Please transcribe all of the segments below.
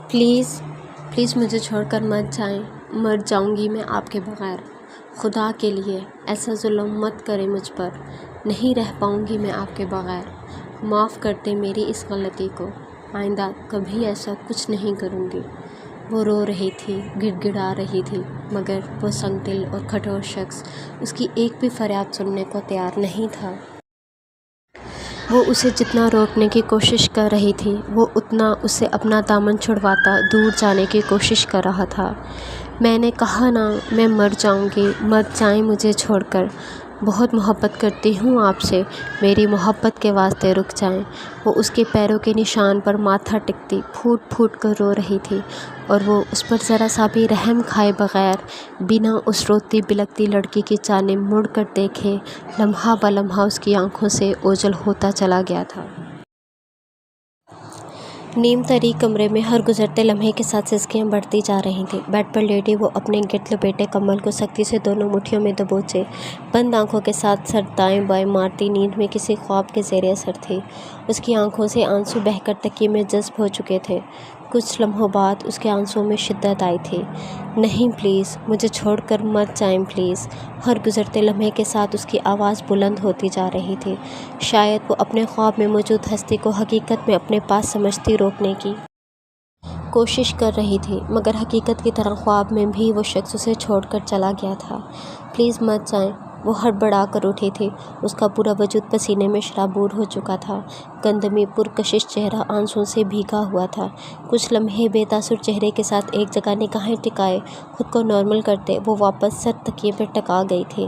Please please مجھے چھوڑ کر مت جائیں، مر جاؤں گی میں آپ کے بغیر۔ خدا کے لیے ایسا ظلم مت کریں مجھ پر، نہیں رہ پاؤں گی میں آپ کے بغیر۔ معاف کر دیں میری اس غلطی کو، آئندہ کبھی ایسا کچھ نہیں کروں گی۔ وہ رو رہی تھی، گڑ گڑا رہی تھی، مگر وہ سنگ دل اور کٹھور شخص اس کی ایک بھی فریاد سننے کو تیار نہیں تھا۔ وہ اسے جتنا روکنے کی کوشش کر رہی تھی، وہ اتنا اسے اپنا دامن چھڑواتا دور جانے کی کوشش کر رہا تھا۔ میں نے کہا نا، میں مر جاؤں گی، مت جائیں مجھے چھوڑ کر۔ بہت محبت کرتی ہوں آپ سے، میری محبت کے واسطے رک جائیں۔ وہ اس کے پیروں کے نشان پر ماتھا ٹکتی پھوٹ پھوٹ کر رو رہی تھی، اور وہ اس پر ذرا سا بھی رحم کھائے بغیر بنا اس روتی بلکتی لڑکی کی جانب مڑ کر دیکھے لمحہ بہ لمحہ اس کی آنکھوں سے اوجھل ہوتا چلا گیا تھا۔ نیم تاریک کمرے میں ہر گزرتے لمحے کے ساتھ سسکیاں بڑھتی جا رہی تھیں۔ بیڈ پر لیٹی وہ اپنے گرد لپیٹے کمبل کو سختی سے دونوں مٹھیوں میں دبوچے بند آنکھوں کے ساتھ سر دائیں بائیں مارتی نیند میں کسی خواب کے زیر اثر تھی۔ اس کی آنکھوں سے آنسو بہہ کر تکیے میں جذب ہو چکے تھے۔ کچھ لمحوں بعد اس کے آنسوؤں میں شدت آئی تھی۔ نہیں پلیز مجھے چھوڑ کر مت جائیں پلیز۔ ہر گزرتے لمحے کے ساتھ اس کی آواز بلند ہوتی جا رہی تھی۔ شاید وہ اپنے خواب میں موجود ہستی کو حقیقت میں اپنے پاس سمجھتی روکنے کی کوشش کر رہی تھی، مگر حقیقت کی طرح خواب میں بھی وہ شخص اسے چھوڑ کر چلا گیا تھا۔ پلیز مت جائیں۔ وہ ہڑبڑا کر اٹھی تھی، اس کا پورا وجود پسینے میں شرابور ہو چکا تھا، گندمی پرکشش چہرہ آنسوؤں سے بھیگا ہوا تھا۔ کچھ لمحے بے تاثر چہرے کے ساتھ ایک جگہ نگاہیں ٹکائے خود کو نارمل کرتے وہ واپس سر تکیے پر ٹکا گئی تھی۔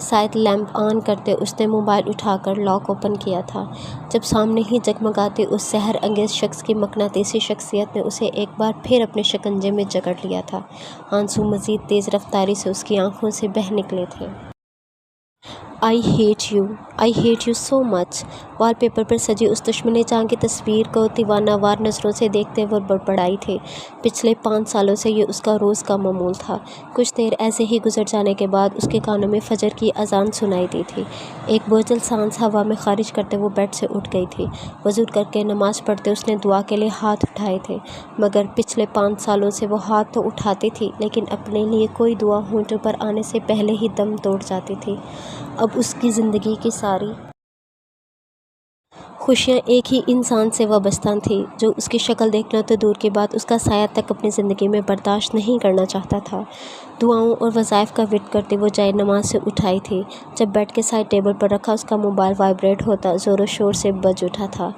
شاید لیمپ آن کرتے اس نے موبائل اٹھا کر لاک اوپن کیا تھا، جب سامنے ہی جگمگاتی اس سحر انگیز شخص کی مقناطیسی شخصیت نے اسے ایک بار پھر اپنے شکنجے میں جکڑ لیا تھا۔ آنسو مزید تیز رفتاری سے اس کی آنکھوں سے بہہ نکلے تھے۔ I hate you so much۔ Wallpaper پر سجی اس دشمن جاں کی تصویر کو دیوانہ وار نظروں سے دیکھتے وہ بڑبڑائی تھی۔ پچھلے 5 سالوں سے یہ اس کا روز کا معمول تھا۔ کچھ دیر ایسے ہی گزر جانے کے بعد اس کے کانوں میں فجر کی اذان سنائی دی تھی۔ ایک بوجھل سانس ہوا میں خارج کرتے وہ بیڈ سے اٹھ گئی تھی۔ وضو کر کے نماز پڑھتے اس نے دعا کے لیے ہاتھ اٹھائے تھے، مگر پچھلے 5 سالوں سے وہ ہاتھ تو اٹھاتی تھی لیکن اپنے لیے کوئی دعا ہونٹوں پر آنے سے پہلے ہی دم توڑ جاتی تھی۔ اب اس کی زندگی کی ساری خوشیاں ایک ہی انسان سے وابستہ تھیں، جو اس کی شکل دیکھنا تو دور کی بات اس کا سایہ تک اپنی زندگی میں برداشت نہیں کرنا چاہتا تھا۔ دعاؤں اور وظائف کا ورد کرتے وہ جائے نماز سے اٹھائی تھی، جب بیڈ کے سائڈ ٹیبل پر رکھا اس کا موبائل وائبریٹ ہوتا زور و شور سے بج اٹھا تھا۔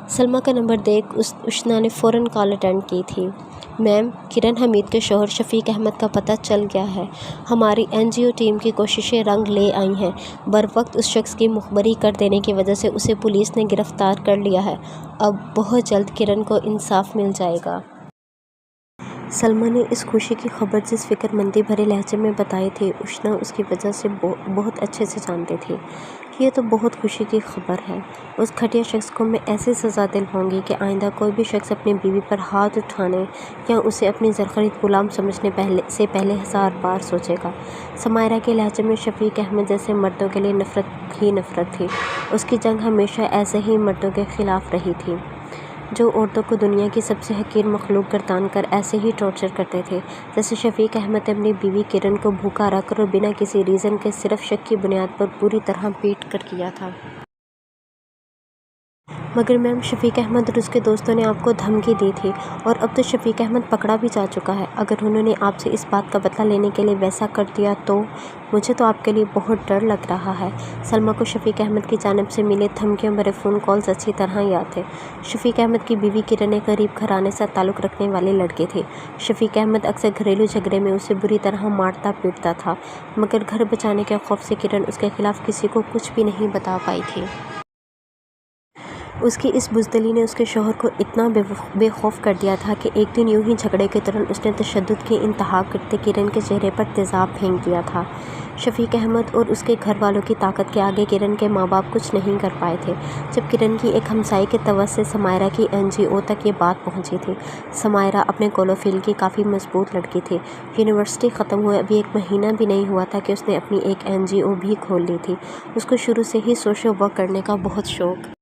سلمیٰ کا نمبر دیکھ اشنا نے فوراً کال اٹینڈ کی تھی۔ میم، کرن حمید کے شوہر شفیق احمد کا پتہ چل گیا ہے۔ ہماری NGO ٹیم کی کوششیں رنگ لے آئی ہیں۔ بروقت اس شخص کی مخبری کر دینے کی وجہ سے اسے پولیس نے گرفتار کر لیا ہے۔ اب بہت جلد کرن کو انصاف مل جائے گا۔ سلمیٰ نے اس خوشی کی خبر جس فکر مندی بھرے لہجے میں بتائی تھی، اشنا اس کی وجہ سے بہت اچھے سے جانتی تھی۔ یہ تو بہت خوشی کی خبر ہے۔ اس گھٹیا شخص کو میں ایسی سزا دلواؤں گی کہ آئندہ کوئی بھی شخص اپنی بیوی پر ہاتھ اٹھانے یا اسے اپنی زرخرید غلام سمجھنے سے پہلے 1000 بار سوچے گا۔ سمائرہ کے لہجے میں شفیق احمد جیسے مردوں کے لیے نفرت ہی نفرت تھی۔ اس کی جنگ ہمیشہ ایسے ہی مردوں کے خلاف رہی تھی، جو عورتوں کو دنیا کی سب سے حقیر مخلوق گردان کر ایسے ہی ٹارچر کرتے تھے، جیسے شفیق احمد نے اپنی بیوی کرن کو بھوکا رکھ کر اور بنا کسی ریزن کے صرف شک کی بنیاد پر پوری طرح پیٹ کر کیا تھا۔ مگر میم، شفیق احمد اور اس کے دوستوں نے آپ کو دھمکی دی تھی، اور اب تو شفیق احمد پکڑا بھی جا چکا ہے۔ اگر انہوں نے آپ سے اس بات کا بدلہ لینے کے لیے ویسا کر دیا تو مجھے تو آپ کے لیے بہت ڈر لگ رہا ہے۔ سلمیٰ کو شفیق احمد کی جانب سے ملے دھمکیوں بھرے فون کالز اچھی طرح یاد تھے۔ شفیق احمد کی بیوی کرن ایک غریب گھرانے سے تعلق رکھنے والی لڑکی تھی۔ شفیق احمد اکثر گھریلو جھگڑے میں اسے بری طرح مارتا پیٹتا تھا، مگر گھر بچانے کے خوف سے کرن اس کے خلاف کسی کو کچھ بھی نہیں بتا پائی تھی۔ اس کی اس بزدلی نے اس کے شوہر کو اتنا بے خوف کر دیا تھا کہ ایک دن یوں ہی جھگڑے کے دوران اس نے تشدد کی انتہا کرتے کرن کے چہرے پر تیزاب پھینک دیا تھا۔ شفیق احمد اور اس کے گھر والوں کی طاقت کے آگے کرن کے ماں باپ کچھ نہیں کر پائے تھے۔ جب کرن کی ایک ہمسائی کے توسط سے سمائرہ کی NGO تک یہ بات پہنچی تھی۔ سمائرہ اپنے قول و فعل کی کافی مضبوط لڑکی تھی۔ یونیورسٹی ختم ہوئے ابھی 1 مہینہ بھی نہیں ہوا تھا کہ اس نے اپنی ایک NGO بھی کھول لی تھی۔ اس کو شروع سے ہی سوشل ورک کرنے کا بہت شوق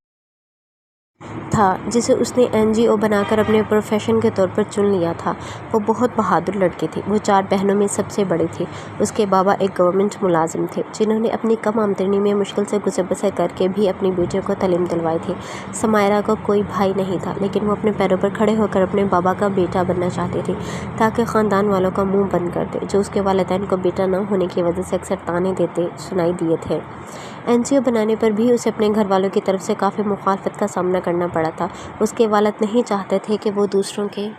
تھا جسے اس نے NGO بنا کر اپنے پروفیشن کے طور پر چن لیا تھا۔ وہ بہت بہادر لڑکی تھی۔ وہ 4 بہنوں میں سب سے بڑی تھی۔ اس کے بابا ایک گورنمنٹ ملازم تھے جنہوں نے اپنی کم آمدنی میں مشکل سے گزر بسر کر کے بھی اپنی بیٹیوں کو تعلیم دلوائی تھی۔ سمائرہ کو کوئی بھائی نہیں تھا، لیکن وہ اپنے پیروں پر کھڑے ہو کر اپنے بابا کا بیٹا بننا چاہتی تھی تاکہ خاندان والوں کا منہ بند کر دے، جو اس کے والدین کو بیٹا نہ ہونے کی وجہ سے اکثر طعنے دیتے سنائی دیے تھے۔ NGO بنانے پر بھی اسے اپنے گھر والوں کی طرف سے کافی مخالفت کا سامنا کرنا پڑا تھا۔ اس کے والد نہیں چاہتے تھے کہ وہ دوسروں کے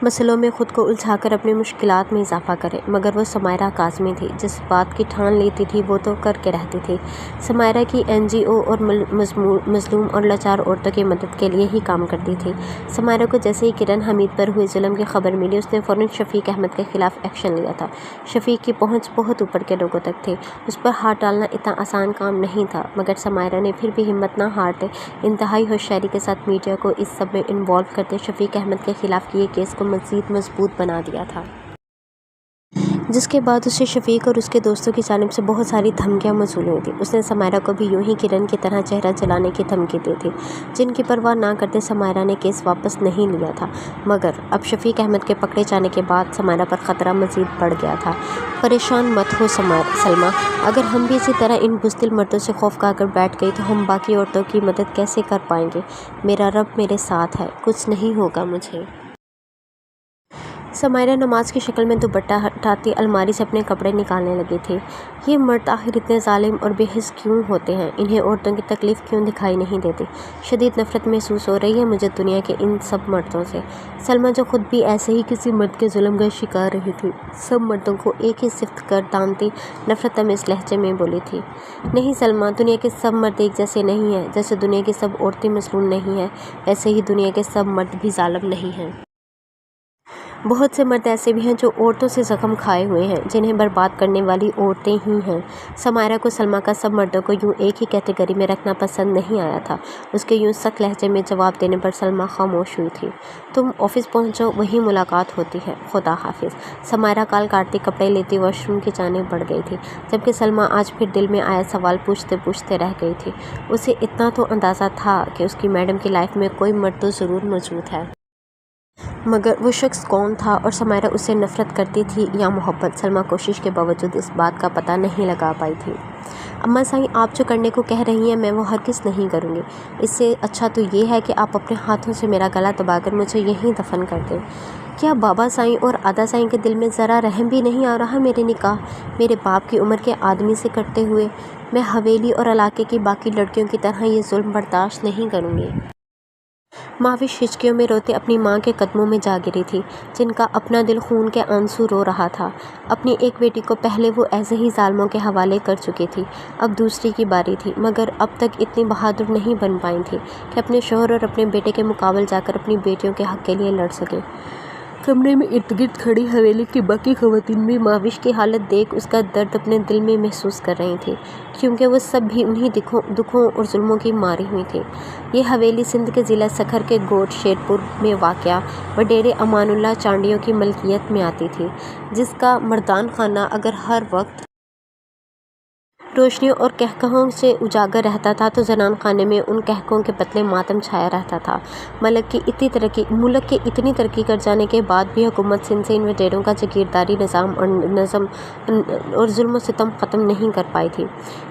مسئلوں میں خود کو الجھا کر اپنی مشکلات میں اضافہ کرے، مگر وہ سمائرہ کاظمی تھی جس بات کی ٹھان لیتی تھی وہ تو کر کے رہتی تھی۔ سمائرہ کی NGO اور مظلوم اور لاچار عورتوں کی مدد کے لیے ہی کام کرتی تھی۔ سمائرہ کو جیسے ہی کرن حمید پر ہوئے ظلم کی خبر ملی، اس نے فوراً شفیق احمد کے خلاف ایکشن لیا تھا۔ شفیق کی پہنچ بہت اوپر کے لوگوں تک تھی، اس پر ہاتھ ڈالنا اتنا آسان کام نہیں تھا، مگر سمائرہ نے پھر بھی ہمت نہ ہارتے انتہائی ہوشیاری کے ساتھ میڈیا کو اس سب میں انوالو کرتے شفیق احمد کے خلاف کیے کیس کو مزید مضبوط بنا دیا تھا، جس کے بعد اسے شفیق اور اس کے دوستوں کی جانب سے بہت ساری دھمکیاں موصول ہوئی تھیں۔ اس نے سمائرہ کو بھی یوں ہی کرن کی طرح چہرہ جلانے کی دھمکی دی تھی، جن کی پرواہ نہ کرتے سمائرہ نے کیس واپس نہیں لیا تھا، مگر اب شفیق احمد کے پکڑے جانے کے بعد سمائرہ پر خطرہ مزید بڑھ گیا تھا۔ پریشان مت ہو سلمیٰ، اگر ہم بھی اسی طرح ان بزدل مردوں سے خوف کھا کر بیٹھ گئی تو ہم باقی عورتوں کی مدد کیسے کر پائیں گے؟ میرا رب میرے ساتھ ہے، کچھ نہیں ہوگا مجھے۔ سمائرہ نماز کی شکل میں دوپٹہ ہٹاتی الماری سے اپنے کپڑے نکالنے لگی تھی۔ یہ مرد آخر اتنے ظالم اور بے حس کیوں ہوتے ہیں؟ انہیں عورتوں کی تکلیف کیوں دکھائی نہیں دیتی؟ شدید نفرت محسوس ہو رہی ہے مجھے دنیا کے ان سب مردوں سے۔ سلمیٰ جو خود بھی ایسے ہی کسی مرد کے ظلم کا شکار رہی تھی، سب مردوں کو ایک ہی صفت کر دانتی نفرت امیز لہجے میں بولی تھی، نہیں سلمیٰ، دنیا کے سب مرد ایک جیسے نہیں ہیں۔ جیسے دنیا کی سب عورتیں مظلوم نہیں ہیں، ویسے ہی دنیا کے سب مرد بھی ظالم نہیں ہیں۔ بہت سے مرد ایسے بھی ہیں جو عورتوں سے زخم کھائے ہوئے ہیں، جنہیں برباد کرنے والی عورتیں ہی ہیں۔ سمائرہ کو سلمیٰ کا سب مردوں کو یوں ایک ہی کیٹیگری میں رکھنا پسند نہیں آیا تھا۔ اس کے یوں سخت لہجے میں جواب دینے پر سلمیٰ خاموش ہوئی تھی۔ تم آفس پہنچو، وہیں ملاقات ہوتی ہے، خدا حافظ۔ سمائرہ کال کاٹتی کپڑے لیتی واش روم کی جانب بڑھ گئی تھی، جبکہ سلمیٰ آج پھر دل میں آیا سوال پوچھتے پوچھتے رہ گئی تھی۔ اسے اتنا تو اندازہ تھا کہ اس کی میڈم کی لائف میں کوئی مرد تو ضرور موجود ہے، مگر وہ شخص کون تھا اور سمائرہ اس سے نفرت کرتی تھی یا محبت؟ سلمیٰ کوشش کے باوجود اس بات کا پتہ نہیں لگا پائی تھی۔ اماں سائیں، آپ جو کرنے کو کہہ رہی ہیں میں وہ ہرگز نہیں کروں گی۔ اس سے اچھا تو یہ ہے کہ آپ اپنے ہاتھوں سے میرا گلا دبا کر مجھے یہیں دفن کر دیں۔ کیا بابا سائیں اور آدا سائیں کے دل میں ذرا رحم بھی نہیں آ رہا میرے نکاح میرے باپ کی عمر کے آدمی سے کرتے ہوئے؟ میں حویلی اور علاقے کی باقی لڑکیوں کی طرح یہ ظلم برداشت نہیں کروں گی۔ ماوش ہچکیوں میں روتے اپنی ماں کے قدموں میں جا گری تھی، جن کا اپنا دل خون کے آنسو رو رہا تھا۔ اپنی ایک بیٹی کو پہلے وہ ایسے ہی ظالموں کے حوالے کر چکی تھی، اب دوسری کی باری تھی، مگر اب تک اتنی بہادر نہیں بن پائی تھی کہ اپنے شوہر اور اپنے بیٹے کے مقابل جا کر اپنی بیٹیوں کے حق کے لیے لڑ سکیں۔ کمرے میں ارد گرد کھڑی حویلی کی باقی خواتین بھی ماوش کی حالت دیکھ اس کا درد اپنے دل میں محسوس کر رہی تھیں، کیونکہ وہ سب بھی انہی دکھوں اور ظلموں کی ماری ہوئی تھی۔ یہ حویلی سندھ کے ضلع سکھر کے گوٹھ شیرپور میں واقع وڈیرے امان اللہ چانڈیوں کی ملکیت میں آتی تھی، جس کا مردان خانہ اگر ہر وقت روشنیوں اور کہکہوں سے اجاگر رہتا تھا تو زنان خانے میں ان کہکہوں کے پتلے ماتم چھایا رہتا تھا۔ ملک کے اتنی ترقی کر جانے کے بعد بھی حکومت سندھ سے ان وڈیروں کا جاگیرداری نظام اور ظلم و ستم ختم نہیں کر پائی تھی،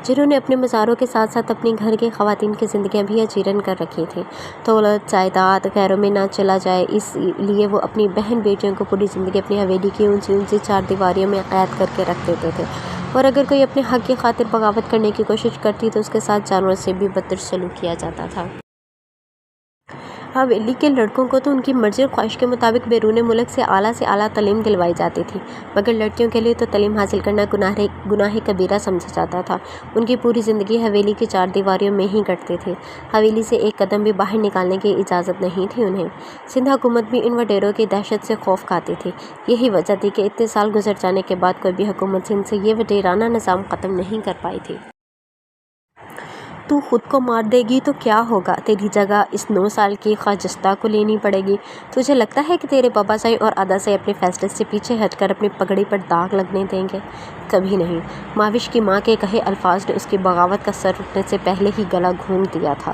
جنہوں نے اپنے مزاروں کے ساتھ ساتھ اپنے گھر کی خواتین کی زندگیاں بھی اجیرن کر رکھی تھیں۔ دولت جائیداد غیروں میں نہ چلا جائے، اس لیے وہ اپنی بہن بیٹیوں کو پوری زندگی اپنی حویلی کی اونچی اونچی 4 دیواریوں میں قید کر کے رکھ دیتے تھے، اور اگر کوئی اپنے حق کی خاطر بغاوت کرنے کی کوشش کرتی تو اس کے ساتھ جانوروں سے بھی بدتر سلوک کیا جاتا تھا۔ حویلی کے لڑکوں کو تو ان کی مرضی اور خواہش کے مطابق بیرون ملک سے اعلیٰ تعلیم دلوائی جاتی تھی، مگر لڑکیوں کے لیے تو تعلیم حاصل کرنا گناہ کبیرہ سمجھا جاتا تھا۔ ان کی پوری زندگی حویلی کی 4 دیواریوں میں ہی کٹتی تھی، حویلی سے ایک قدم بھی باہر نکالنے کی اجازت نہیں تھی انہیں۔ سندھ حکومت بھی ان وڈیروں کی دہشت سے خوف کھاتی تھی، یہی وجہ تھی کہ اتنے سال گزر جانے کے بعد کوئی بھی حکومت سندھ سے یہ وڈیرانہ نظام ختم نہیں کر پائی تھی۔ تو خود کو مار دے گی تو کیا ہوگا؟ تیری جگہ اس 9 سال کی خاجستہ کو لینی پڑے گی۔ تجھے لگتا ہے کہ تیرے بابا سائیں اور آدا سائیں اپنے فیصلے سے پیچھے ہٹ کر اپنی پگڑی پر داغ لگنے دیں گے؟ کبھی نہیں۔ ماوش کی ماں کے کہے الفاظ نے اس کی بغاوت کا سر اٹھنے سے پہلے ہی گلا گھونٹ دیا تھا۔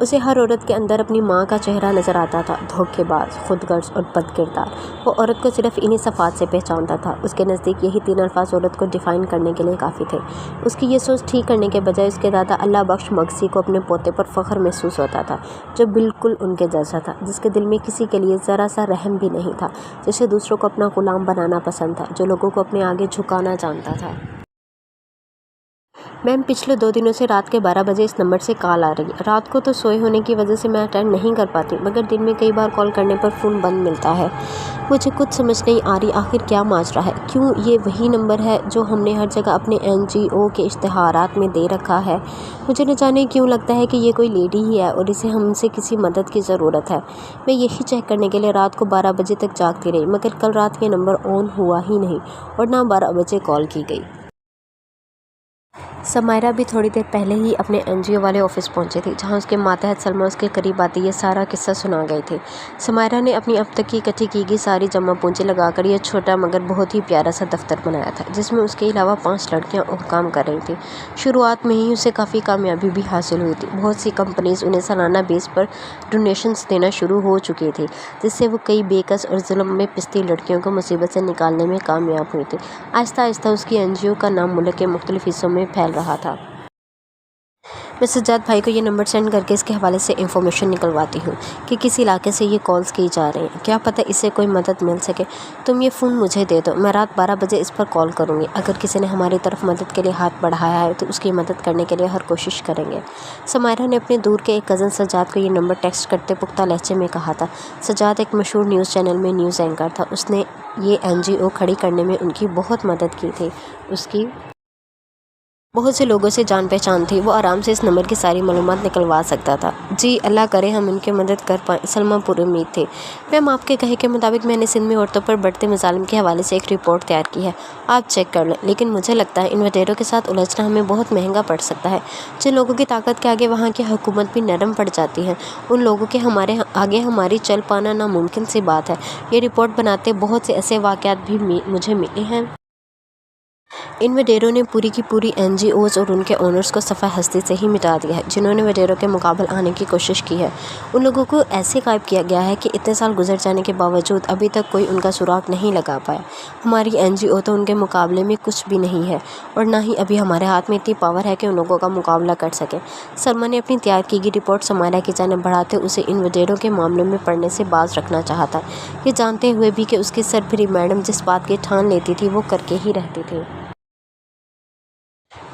اسے ہر عورت کے اندر اپنی ماں کا چہرہ نظر آتا تھا، دھوکے باز، خود غرض اور بد کردار۔ وہ عورت کو صرف انہی صفات سے پہچانتا تھا۔ اس کے نزدیک یہی 3 الفاظ عورت کو ڈیفائن کرنے کے لیے کافی تھے۔ اس کی یہ سوچ ٹھیک کرنے کے بجائے اس کے دادا اللہ بخش مگسی کو اپنے پوتے پر فخر محسوس ہوتا تھا، جو بالکل ان کے جیسا تھا، جس کے دل میں کسی کے لیے ذرا سا رحم بھی نہیں تھا، جسے دوسروں کو اپنا غلام بنانا پسند تھا، جو لوگوں کو اپنے آگے جھکانا جانتا تھا۔ میم، پچھلے 2 دنوں سے رات کے 12 بجے اس نمبر سے کال آ رہی ہے۔ رات کو تو سوئے ہونے کی وجہ سے میں اٹینڈ نہیں کر پاتی، مگر دن میں کئی بار کال کرنے پر فون بند ملتا ہے۔ مجھے کچھ سمجھ نہیں آ رہی آخر کیا ماجرا ہے۔ کیوں یہ وہی نمبر ہے جو ہم نے ہر جگہ اپنے NGO کے اشتہارات میں دے رکھا ہے؟ مجھے نہ جانے کیوں لگتا ہے کہ یہ کوئی لیڈی ہی ہے اور اسے ہم سے کسی مدد کی ضرورت ہے۔ میں یہی چیک کرنے کے لیے رات کو 12 بجے تک جاگتی رہی، مگر کل رات یہ نمبر آن ہوا ہی نہیں اور نہ 12 بجے کال کی گئی۔ سمائرہ بھی تھوڑی دیر پہلے ہی اپنے NGO والے آفس پہنچی تھی، جہاں اس کے ماتحت سلمیٰ اس کے قریب آتی یہ سارا قصہ سنا گئی تھی۔ سمائرہ نے اپنی اب تک کی اکٹھی کی گئی ساری جمع پونجی لگا کر یہ چھوٹا مگر بہت ہی پیارا سا دفتر بنایا تھا، جس میں اس کے علاوہ 5 لڑکیاں اور کام کر رہی تھیں۔ شروعات میں ہی اسے کافی کامیابی بھی حاصل ہوئی تھی۔ بہت سی کمپنیز انہیں سالانہ بیس پر ڈونیشنز دینا شروع ہو چکی تھی، جس سے وہ کئی بے کس اور ظلم میں پستی لڑکیوں کو مصیبت سے نکالنے میں کامیاب ہوئی تھی۔ آہستہ آہستہ اس کی NGO کا نام ملک کے مختلف حصوں میں پھیل رہا تھا۔ میں سجاد بھائی کو یہ نمبر سینڈ کر کے اس کے حوالے سے انفارمیشن نکلواتی ہوں کہ کس علاقے سے یہ کالز کی جا رہی ہیں، کیا پتہ اس سے کوئی مدد مل سکے۔ تم یہ فون مجھے دے دو، میں رات 12 بجے اس پر کال کروں گی۔ اگر کسی نے ہماری طرف مدد کے لیے ہاتھ بڑھایا ہے تو اس کی مدد کرنے کے لیے ہر کوشش کریں گے۔ سمائرہ نے اپنے دور کے ایک کزن سجاد کو یہ نمبر ٹیکسٹ کرتے پختہ لہجے میں کہا تھا۔ سجاد ایک مشہور نیوز چینل میں نیوز اینکر تھا۔ اس نے یہ NGO کھڑی کرنے میں ان کی بہت مدد کی تھی۔ اس کی بہت سے لوگوں سے جان پہچان تھی، وہ آرام سے اس نمبر کی ساری معلومات نکلوا سکتا تھا۔ جی اللہ کرے ہم ان کی مدد کر پائیں، سلمیٰ پر امید تھی۔ میم، آپ کے کہے کے مطابق میں نے سندھ میں عورتوں پر بڑھتے مظالم کے حوالے سے ایک رپورٹ تیار کی ہے، آپ چیک کر لیں، لیکن مجھے لگتا ہے ان وڈیروں کے ساتھ الجھنا ہمیں بہت مہنگا پڑ سکتا ہے۔ جن لوگوں کی طاقت کے آگے وہاں کی حکومت بھی نرم پڑ جاتی ہے، ان لوگوں کے آگے ہماری چل پانا ناممکن سی بات ہے۔ یہ رپورٹ بناتے بہت سے ایسے واقعات بھی مجھے ملے ہیں۔ ان وڈیروں نے پوری کی پوری NGOز اور ان کے اونرز کو صفحہ ہستی سے ہی مٹا دیا ہے، جنہوں نے وڈیروں کے مقابل آنے کی کوشش کی ہے۔ ان لوگوں کو ایسے غائب کیا گیا ہے کہ اتنے سال گزر جانے کے باوجود ابھی تک کوئی ان کا سراغ نہیں لگا پایا۔ ہماری NGO تو ان کے مقابلے میں کچھ بھی نہیں ہے اور نہ ہی ابھی ہمارے ہاتھ میں اتنی پاور ہے کہ ان لوگوں کا مقابلہ کر سکے۔ سلمیٰ نے اپنی تیار کی گئی رپورٹ سمائرہ کی جانب بڑھاتے اسے ان وڈیروں کے معاملوں میں پڑنے سے باز رکھنا چاہتا، یہ جانتے ہوئے بھی کہ اس کی سربری میڈم جس بات کی ٹھان لیتی تھی وہ کر کے ہی رہتی تھی۔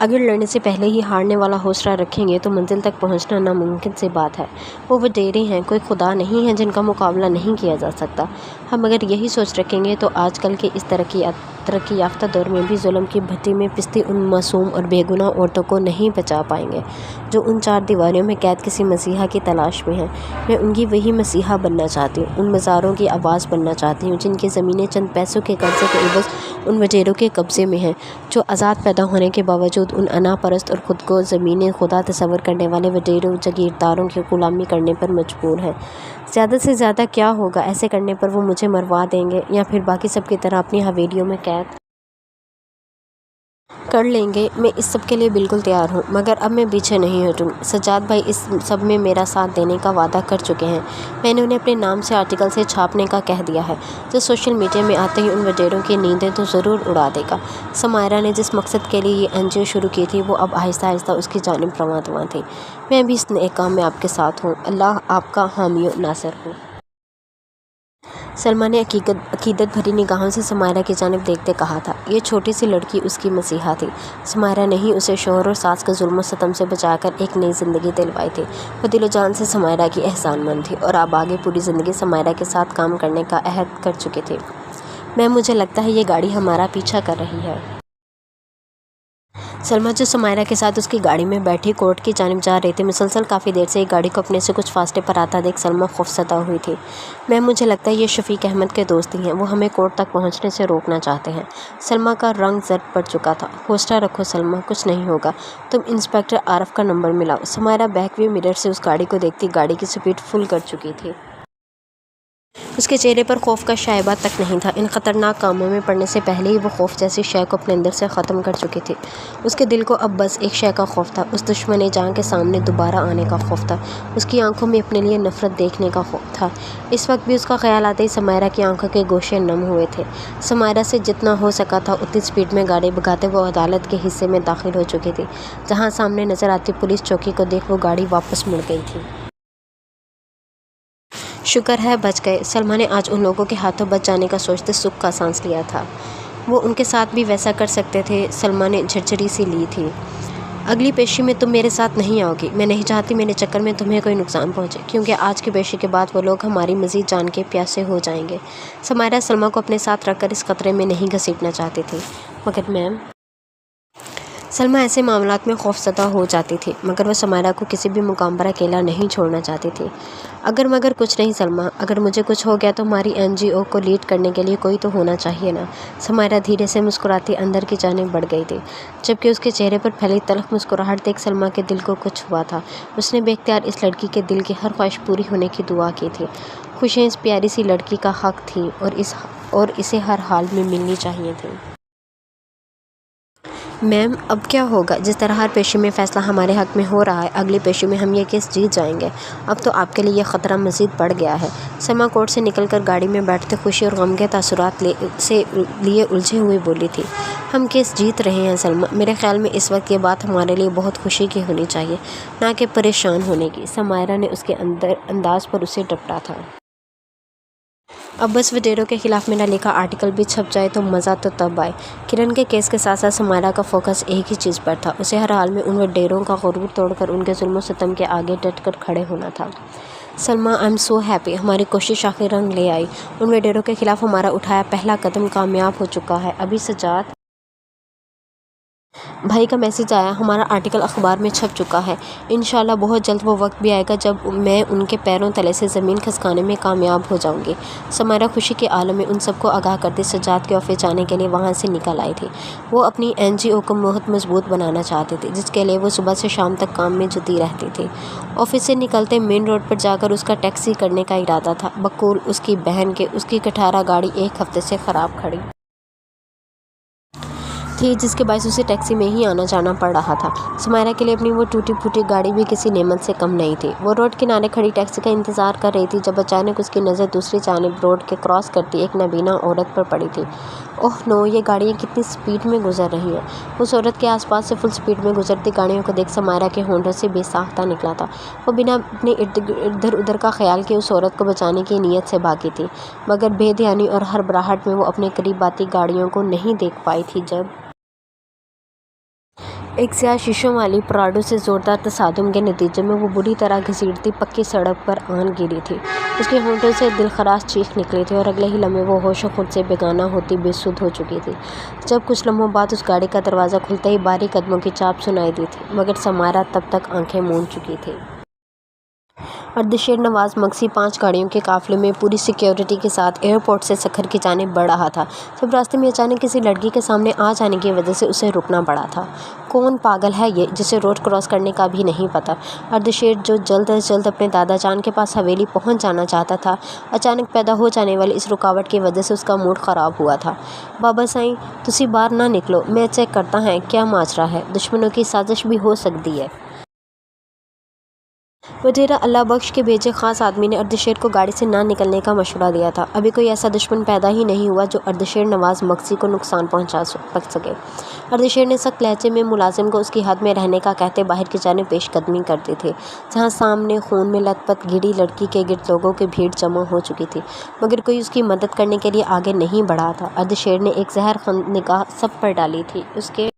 اگر لڑنے سے پہلے ہی ہارنے والا حوصلہ رکھیں گے تو منزل تک پہنچنا ناممکن سی بات ہے۔ وہ وڈیرے ہیں، کوئی خدا نہیں ہے جن کا مقابلہ نہیں کیا جا سکتا۔ ہم اگر یہی سوچ رکھیں گے تو آج کل کے اس ترقی یافتہ دور میں بھی ظلم کی بھٹی میں پستی ان معصوم اور بے گناہ عورتوں کو نہیں بچا پائیں گے جو ان 4 دیواریوں میں قید کسی مسیحا کی تلاش میں ہیں۔ میں ان کی وہی مسیحا بننا چاہتی ہوں، ان مزاروں کی آواز بننا چاہتی ہوں جن کی زمینیں چند پیسوں کے قرضے کے عوض ان وڈیروں کے قبضے میں ہیں، جو آزاد پیدا ہونے کے باوجود ان انا پرست اور خود کو زمین خدا تصور کرنے والے وڈیروں جگیرداروں کی غلامی کرنے پر مجبور ہیں۔ زیادہ سے زیادہ کیا ہوگا، ایسے کرنے پر وہ مجھے مروا دیں گے یا پھر باقی سب کی طرح اپنی حویلیوں میں قید کر لیں گے۔ میں اس سب کے لیے بالکل تیار ہوں، مگر اب میں پیچھے نہیں ہٹوں گی۔ سجاد بھائی اس سب میں میرا ساتھ دینے کا وعدہ کر چکے ہیں۔ میں نے انہیں اپنے نام سے آرٹیکل سے چھاپنے کا کہہ دیا ہے، جو سوشل میڈیا میں آتے ہی ان وڈیروں کی نیندیں تو ضرور اڑا دے گا۔ سمائرہ نے جس مقصد کے لیے یہ NGO شروع کی تھی وہ اب آہستہ آہستہ اس کی جانب رواں دواں تھی۔ میں بھی اس نیک کام میں آپ کے ساتھ ہوں، اللہ آپ کا حامی و ناصر ہو۔ سلمیٰ نے عقیدت بھری نگاہوں سے سمائرہ کی جانب دیکھتے کہا تھا۔ یہ چھوٹی سی لڑکی اس کی مسیحا تھی۔ سمائرہ نے ہی اسے شوہر اور ساس کے ظلم و ستم سے بچا کر ایک نئی زندگی دلوائی تھی۔ وہ دل و جان سے سمائرہ کی احسان مند تھی اور اب آگے پوری زندگی سمائرہ کے ساتھ کام کرنے کا عہد کر چکی تھی۔ مجھے لگتا ہے یہ گاڑی ہمارا پیچھا کر رہی ہے۔ سلمیٰ جو سمائرہ کے ساتھ اس کی گاڑی میں بیٹھی کورٹ کی جانب جا رہی تھی، مسلسل کافی دیر سے ایک گاڑی کو اپنے سے کچھ فاصلے پر آتا دیکھ سلمیٰ خوفزدہ ہوئی تھی۔ مجھے لگتا ہے یہ شفیق احمد کے دوست ہی ہیں، وہ ہمیں کورٹ تک پہنچنے سے روکنا چاہتے ہیں۔ سلمیٰ کا رنگ زرد پڑ چکا تھا۔ حوصلہ رکھو سلمیٰ، کچھ نہیں ہوگا، تم انسپکٹر عارف کا نمبر ملاؤ۔ سمائرہ بیک ویو مرر سے اس گاڑی کو دیکھتی گاڑی کی سپیڈ فل کر چکی تھی۔ اس کے چہرے پر خوف کا شائبہ تک نہیں تھا۔ ان خطرناک کاموں میں پڑنے سے پہلے ہی وہ خوف جیسی شے کو اپنے اندر سے ختم کر چکی تھی۔ اس کے دل کو اب بس ایک شے کا خوف تھا، اس دشمن جان کے سامنے دوبارہ آنے کا خوف تھا۔ اس کی آنکھوں میں اپنے لیے نفرت دیکھنے کا خوف تھا۔ اس وقت بھی اس کا خیال آتے ہی سمائرہ کی آنکھوں کے گوشے نم ہوئے تھے۔ سمائرہ سے جتنا ہو سکا تھا اتنی سپیڈ میں گاڑی بھگاتے وہ عدالت کے حصے میں داخل ہو چکی تھی، جہاں سامنے نظر آتی پولیس چوکی کو دیکھ وہ گاڑی واپس مڑ گئی تھی۔ شکر ہے بچ گئے۔ سلمیٰ نے آج ان لوگوں کے ہاتھوں بچ جانے کا سوچتے سکھ کا سانس لیا تھا۔ وہ ان کے ساتھ بھی ویسا کر سکتے تھے۔ سلمیٰ نے جھرجھری سی لی تھی۔ اگلی پیشی میں تم میرے ساتھ نہیں آؤ گی۔ میں نہیں چاہتی میرے چکر میں تمہیں کوئی نقصان پہنچے، کیونکہ آج کی پیشی کے بعد وہ لوگ ہماری مزید جان کے پیاسے ہو جائیں گے۔ سمائرہ سلمیٰ کو اپنے ساتھ رکھ کر اس خطرے میں نہیں گھسیٹنا چاہتی تھی۔ مگر میم، سلمیٰ ایسے معاملات میں خوف زدہ ہو جاتی تھی، مگر وہ سمائرہ کو کسی بھی مقام پر اکیلا نہیں چھوڑنا چاہتی تھی۔ اگر مگر کچھ نہیں سلمیٰ، اگر مجھے کچھ ہو گیا تو ہماری NGO کو لیڈ کرنے کے لیے کوئی تو ہونا چاہیے نا۔ سمائرہ دھیرے سے مسکراتی اندر کی جانب بڑھ گئی تھی، جبکہ اس کے چہرے پر پھیلی تلخ مسکراہٹ دیکھ سلمیٰ کے دل کو کچھ ہوا تھا۔ اس نے بے اختیار اس لڑکی کے دل کی ہر خواہش پوری ہونے کی دعا کی تھی۔ خوشیاں اس پیاری سی لڑکی کا حق تھیں اور اسے ہر حال میں ملنی چاہیے تھیں۔ میم، اب کیا ہوگا؟ جس طرح ہر پیشی میں فیصلہ ہمارے حق میں ہو رہا ہے، اگلی پیشی میں ہم یہ کیس جیت جائیں گے۔ اب تو آپ کے لیے یہ خطرہ مزید بڑھ گیا ہے۔ سلمیٰ کورٹ سے نکل کر گاڑی میں بیٹھتے خوشی اور غم کے تاثرات سے لیے الجھے ہوئے بولی تھی۔ ہم کیس جیت رہے ہیں سلمیٰ۔ میرے خیال میں اس وقت یہ بات ہمارے لیے بہت خوشی کی ہونی چاہیے، نہ کہ پریشان ہونے کی۔ سمائرہ نے اس کے انداز پر اسے ڈپٹا تھا۔ اب بس وڈیرو کے خلاف میرا لکھا آرٹیکل بھی چھپ جائے تو مزہ تو تب آئے۔ کرن کے کیس کے ساتھ ساتھ سمائرہ کا فوکس ایک ہی چیز پر تھا، اسے ہر حال میں ان وڈیروں کا غرور توڑ کر ان کے ظلم و ستم کے آگے ڈٹ کر کھڑے ہونا تھا۔ Salma, I am so happy, ہماری کوشش آخر رنگ لے آئی۔ ان وڈیروں کے خلاف ہمارا اٹھایا پہلا قدم کامیاب ہو چکا ہے۔ ابھی سجاد بھائی کا میسج آیا، ہمارا آرٹیکل اخبار میں چھپ چکا ہے۔ انشاءاللہ بہت جلد وہ وقت بھی آئے گا جب میں ان کے پیروں تلے سے زمین کھسکانے میں کامیاب ہو جاؤں گی۔ سمائرہ خوشی کے عالم میں ان سب کو آگاہ کرتی سجاد کے آفس جانے کے لیے وہاں سے نکل آئی تھی۔ وہ اپنی NGO کو بہت مضبوط بنانا چاہتی تھی، جس کے لیے وہ صبح سے شام تک کام میں جٹی رہتی تھی۔ آفس سے نکلتے مین روڈ پر جا کر اس کا ٹیکسی کرنے کا ارادہ تھا، بقول اس کی بہن کے اس کی کٹھارہ گاڑی ایک ہفتے سے خراب کھڑی تھی، جس کے باعث اسے ٹیکسی میں ہی آنا جانا پڑ رہا تھا۔ سمائرہ کے لیے اپنی وہ ٹوٹی پھوٹی گاڑی بھی کسی نعمت سے کم نہیں تھی۔ وہ روڈ کنارے کھڑی ٹیکسی کا انتظار کر رہی تھی جب اچانک اس کی نظر دوسری جانب روڈ کے کراس کرتی ایک نابینا عورت پر پڑی تھی۔ اوہ نو، یہ گاڑیاں کتنی سپیڈ میں گزر رہی ہیں۔ اس عورت کے آس پاس سے فل سپیڈ میں گزرتی گاڑیوں کو دیکھ سمائرہ کے ہونٹوں سے بے ساختہ نکلا تھا۔ وہ بنا اپنے ادھر ادھر کا خیال کیے اس عورت کو بچانے کی نیت سے بھاگی تھی، مگر بے دھیانی اور ہڑبڑاہٹ میں وہ اپنے قریب آتی گاڑیوں کو نہیں دیکھ پائی تھی جب ایک سیاہ شیشوں والی پراڈو سے زوردار تصادم کے نتیجے میں وہ بری طرح گھسیٹتی پکی سڑک پر آن گری تھی۔ اس کے ہونٹوں سے دل خراش چیخ نکلی تھی اور اگلے ہی لمحے وہ ہوش و خود سے بیگانہ ہوتی بے سدھ ہو چکی تھی۔ جب کچھ لمحوں بعد اس گاڑی کا دروازہ کھلتے ہی بھاری قدموں کی چاپ سنائی دی تھی، مگر سمائرہ تب تک آنکھیں موند چکی تھی۔ اردشیر نواز مکسی 5 گاڑیوں کے قافلے میں پوری سیکیورٹی کے ساتھ ایئرپورٹ سے سکھر کی جانب بڑھ رہا تھا، جب راستے میں اچانک کسی لڑکی کے سامنے آ جانے کی وجہ سے اسے رکنا پڑا تھا۔ کون پاگل ہے یہ، جسے روڈ کراس کرنے کا بھی نہیں پتہ؟ اردشیر، جو جلد از جلد اپنے دادا جان کے پاس حویلی پہنچ جانا چاہتا تھا، اچانک پیدا ہو جانے والی اس رکاوٹ کی وجہ سے اس کا موڈ خراب ہوا تھا۔ بابا سائیں، تسی باہر نہ نکلو، میں چیک کرتا ہیں کیا ماجرا ہے۔ دشمنوں کی سازش بھی ہو سکتی ہے۔ وڈیرا اللہ بخش کے بھیجے خاص آدمی نے اردشیر کو گاڑی سے نہ نکلنے کا مشورہ دیا تھا۔ ابھی کوئی ایسا دشمن پیدا ہی نہیں ہوا جو اردشیر نواز مکسی کو نقصان پہنچا سکے۔ اردشیر نے سخت لہجے میں ملازم کو اس کی حد میں رہنے کا کہتے باہر کی جانب پیش قدمی کرتے تھے، جہاں سامنے خون میں لت پت گری لڑکی کے گرد لوگوں کی بھیڑ جمع ہو چکی تھی، مگر کوئی اس کی مدد کرنے کے لیے آگے نہیں بڑھا تھا۔ اردشیر نے ایک زہر خند نگاہ سب پر ڈالی تھی۔ اس کے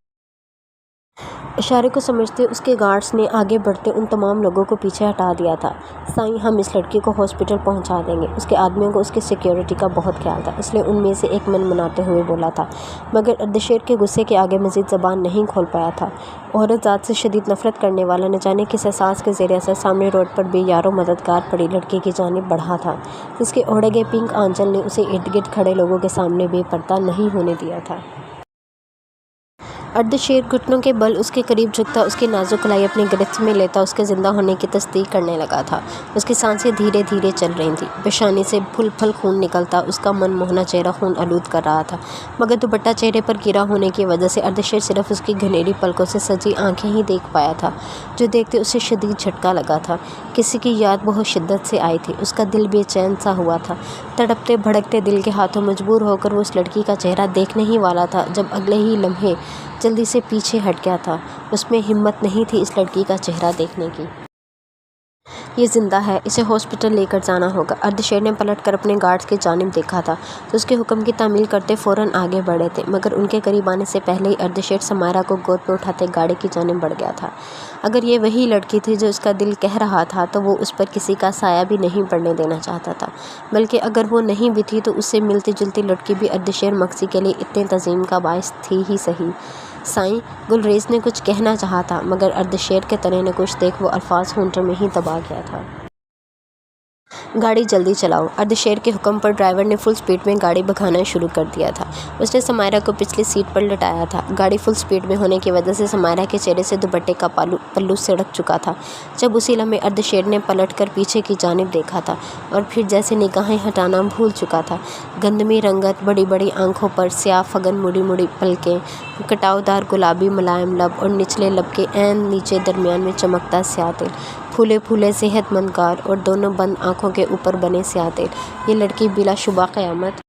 اشارے کو سمجھتے اس کے گارڈز نے آگے بڑھتے ان تمام لوگوں کو پیچھے ہٹا دیا تھا۔ سائیں، ہم اس لڑکی کو ہاسپٹل پہنچا دیں گے۔ اس کے آدمیوں کو اس کی سیکیورٹی کا بہت خیال تھا، اس لیے ان میں سے ایک منمناتے ہوئے بولا تھا، مگر اردشیر کے غصے کے آگے مزید زبان نہیں کھول پایا تھا۔ عورت ذات سے شدید نفرت کرنے والا نہ جانے کس احساس کے زیر اثر سامنے روڈ پر بے یار و مددگار پڑی لڑکی کی جانب بڑھا تھا، جس کے اوڑھے گئے پنک آنچل نے اسے ارد گرد کھڑے لوگوں کے سامنے بے پردہ نہیں ہونے دیا تھا۔ اردشیر گھٹنوں کے بل اس کے قریب جھکتا، اس کی نازک کلائی اپنی گرفت میں لیتا، اس کے زندہ ہونے کی تصدیق کرنے لگا تھا۔ اس کی سانسیں دھیرے دھیرے چل رہی تھیں، پیشانی سے پھل پھل خون نکلتا، اس کا من موہنا چہرہ خون آلود کر رہا تھا، مگر دوپٹہ چہرے پر گرا ہونے کی وجہ سے اردشیر صرف اس کی گھنیری پلکوں سے سجی آنکھیں ہی دیکھ پایا تھا، جو دیکھتے اسے شدید جھٹکا لگا تھا۔ کسی کی یاد بہت شدت سے آئی تھی، اس کا دل بے چین سا ہوا تھا۔ تڑپتے بھڑکتے دل کے ہاتھوں مجبور ہو کر وہ اس لڑکی کا چہرہ دیکھنے ہی والا تھا جب اگلے ہی لمحے جلدی سے پیچھے ہٹ گیا تھا۔ اس میں ہمت نہیں تھی اس لڑکی کا چہرہ دیکھنے کی۔ یہ زندہ ہے، اسے ہاسپٹل لے کر جانا ہوگا۔ اردشیر نے پلٹ کر اپنے گارڈز کی جانب دیکھا تھا تو اس کے حکم کی تعمیل کرتے فوراً آگے بڑھے تھے، مگر ان کے قریب آنے سے پہلے ہی اردشیر سمائرہ کو گود میں اٹھاتے گاڑی کی جانب بڑھ گیا تھا۔ اگر یہ وہی لڑکی تھی جو اس کا دل کہہ رہا تھا تو وہ اس پر کسی کا سایہ بھی نہیں پڑنے دینا چاہتا تھا، بلکہ اگر وہ نہیں بھی تھی تو اس سے ملتی جلتی لڑکی بھی اردشیر مکسی کے لیے اتنے تعظیم کا باعث تھی ہی صحیح۔ سائیں، گلریز نے کچھ کہنا چاہا تھا، مگر اردشیر کے تنے نکوش دیکھ وہ الفاظ ہونٹوں میں ہی دبا گیا تھا۔ گاڑی جلدی چلاؤ۔ اردشیر کے حکم پر ڈرائیور نے فل سپیڈ میں گاڑی بھگانا شروع کر دیا تھا۔ اس نے سمائرہ کو پچھلی سیٹ پر لٹایا تھا۔ گاڑی فل سپیڈ میں ہونے کی وجہ سے سمائرہ کے چہرے سے دوپٹے کا پلو سڑک چکا تھا جب اسی لمحے اردشیر نے پلٹ کر پیچھے کی جانب دیکھا تھا اور پھر جیسے نگاہیں ہٹانا بھول چکا تھا۔ گندمی رنگت، بڑی بڑی آنکھوں پر سیاہ فگن مڑی مڑی پلکیں، کٹاؤ دار گلابی ملائم لب اور نچلے لب کے عین نیچے درمیان میں چمکتا سیاہ تیل، پھولے پھولے صحت مند گال اور دونوں بند آنکھوں کے اوپر بنے سیاہ تیل۔ یہ لڑکی بلا شبہ قیامت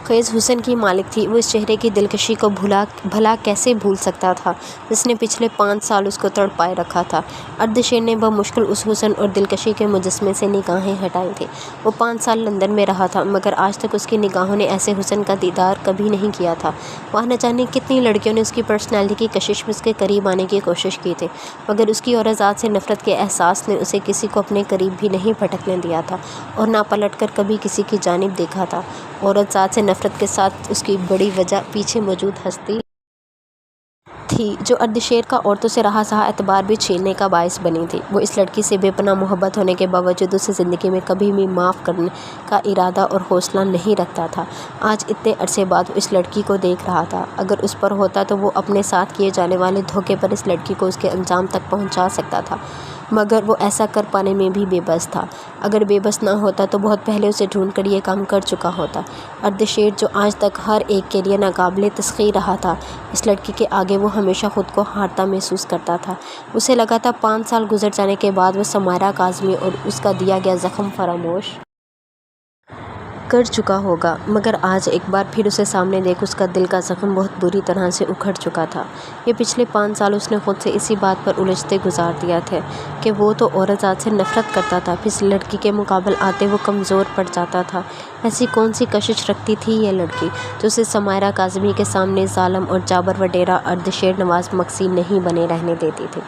خیز حسن کی مالک تھی۔ وہ اس چہرے کی دلکشی کو بھلا کیسے بھول سکتا تھا جس نے پچھلے 5 سال اس کو تڑپائے رکھا تھا۔ اردشیر نے بمشکل اس حسن اور دلکشی کے مجسمے سے نگاہیں ہٹائی تھیں۔ وہ 5 سال لندن میں رہا تھا، مگر آج تک اس کی نگاہوں نے ایسے حسن کا دیدار کبھی نہیں کیا تھا۔ وہاں نہ جانے کتنی لڑکیوں نے اس کی پرسنالٹی کی کشش میں اس کے قریب آنے کی کوشش کی تھی، مگر اس کی اور ذات سے نفرت کے احساس نے اسے کسی کو اپنے قریب بھی نہیں پھٹکنے دیا تھا اور نہ پلٹ کر کبھی کسی کی جانب دیکھا تھا۔ عورت ذات سے نفرت کے ساتھ اس کی بڑی وجہ پیچھے موجود ہستی تھی جو اردشیر کا عورتوں سے رہا سہا اعتبار بھی چھیننے کا باعث بنی تھی۔ وہ اس لڑکی سے بے پناہ محبت ہونے کے باوجود اسے زندگی میں کبھی بھی معاف کرنے کا ارادہ اور حوصلہ نہیں رکھتا تھا۔ آج اتنے عرصے بعد وہ اس لڑکی کو دیکھ رہا تھا۔ اگر اس پر ہوتا تو وہ اپنے ساتھ کیے جانے والے دھوکے پر اس لڑکی کو اس کے انجام تک پہنچا سکتا تھا، مگر وہ ایسا کر پانے میں بھی بے بس تھا۔ اگر بے بس نہ ہوتا تو بہت پہلے اسے ڈھونڈ کر یہ کام کر چکا ہوتا۔ اردشیر جو آج تک ہر ایک کے لیے ناقابل تسخیر رہا تھا، اس لڑکی کے آگے وہ ہمیشہ خود کو ہارتا محسوس کرتا تھا۔ اسے لگا تھا 5 سال گزر جانے کے بعد وہ سمائرہ کاظمی اور اس کا دیا گیا زخم فراموش کر چکا ہوگا، مگر آج ایک بار پھر اسے سامنے دیکھ اس کا دل کا زخم بہت بری طرح سے اکھڑ چکا تھا۔ یہ پچھلے 5 سال اس نے خود سے اسی بات پر الجھتے گزار دیا تھے کہ وہ تو عورت ذات سے نفرت کرتا تھا، پھر اس لڑکی کے مقابل آتے وہ کمزور پڑ جاتا تھا۔ ایسی کون سی کشش رکھتی تھی یہ لڑکی جو اسے سمائرہ کاظمی کے سامنے ظالم اور جابر وڈیرہ اردشیر نواز مکسی نہیں بنے رہنے دیتی تھی؟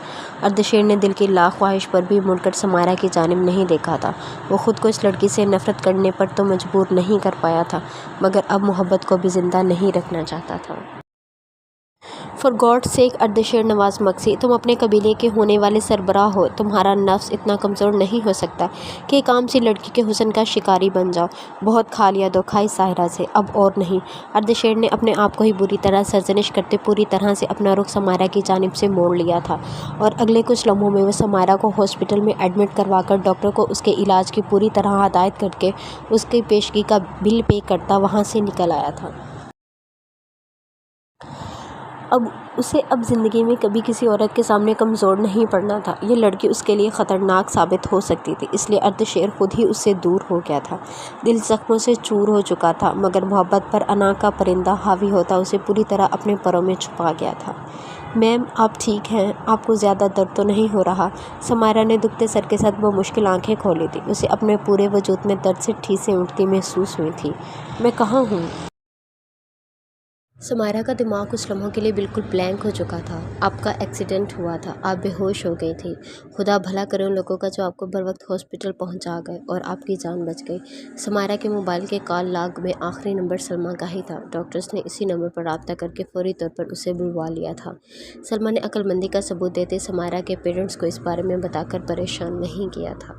اردشیر نے دل کی لاکھ خواہش پر بھی مڑ کر سمائرہ کی جانب نہیں دیکھا تھا۔ وہ خود کو اس لڑکی سے نفرت کرنے پر تو مجبور نہیں کر پایا تھا، مگر اب محبت کو بھی زندہ نہیں رکھنا چاہتا تھا۔ For God sake Ardeshir Nawaz Maksi, تم اپنے قبیلے کے ہونے والے سربراہ ہو، تمہارا نفس اتنا کمزور نہیں ہو سکتا کہ ایک عام سی لڑکی کے حسن کا شکاری بن جاؤ۔ بہت کھا لیا دھوکھائی ساحرہ سے، اب اور نہیں۔ اردشیر نے اپنے آپ کو ہی بری طرح سرزنش کرتے پوری طرح سے اپنا رخ سمائرہ کی جانب سے موڑ لیا تھا، اور اگلے کچھ لمحوں میں وہ سمائرہ کو ہاسپٹل میں ایڈمٹ کروا کر ڈاکٹر کو اس کے علاج کی پوری طرح ہدایت کر کے اس کی پیشگی کا بل پے کرتا وہاں سے نکل آیا تھا۔ اسے اب زندگی میں کبھی کسی عورت کے سامنے کمزور نہیں پڑنا تھا۔ یہ لڑکی اس کے لیے خطرناک ثابت ہو سکتی تھی، اس لیے اردشیر خود ہی اس سے دور ہو گیا تھا۔ دل زخموں سے چور ہو چکا تھا، مگر محبت پر انا کا پرندہ حاوی ہوتا اسے پوری طرح اپنے پروں میں چھپا گیا تھا۔ میم، آپ ٹھیک ہیں؟ آپ کو زیادہ درد تو نہیں ہو رہا؟ سمائرہ نے دکھتے سر کے ساتھ بمشکل آنکھیں کھولی تھیں۔ اسے اپنے پورے وجود میں درد سے ٹھیسیں اٹھتی محسوس ہوئی تھیں۔ میں کہاں ہوں؟ سمائرہ کا دماغ کچھ لمحوں کے لیے بالکل بلینک ہو چکا تھا۔ آپ کا ایکسیڈنٹ ہوا تھا، آپ بے ہوش ہو گئی تھی۔ خدا بھلا کرے ان لوگوں کا جو آپ کو بروقت ہاسپٹل پہنچا گئے اور آپ کی جان بچ گئی۔ سمائرہ کے موبائل کے کال لاگ میں آخری نمبر سلمیٰ کا ہی تھا۔ ڈاکٹرز نے اسی نمبر پر رابطہ کر کے فوری طور پر اسے بلوا لیا تھا۔ سلمیٰ نے عقل مندی کا ثبوت دیتے سمائرہ کے پیرنٹس کو اس بارے میں بتا کر پریشان نہیں کیا تھا۔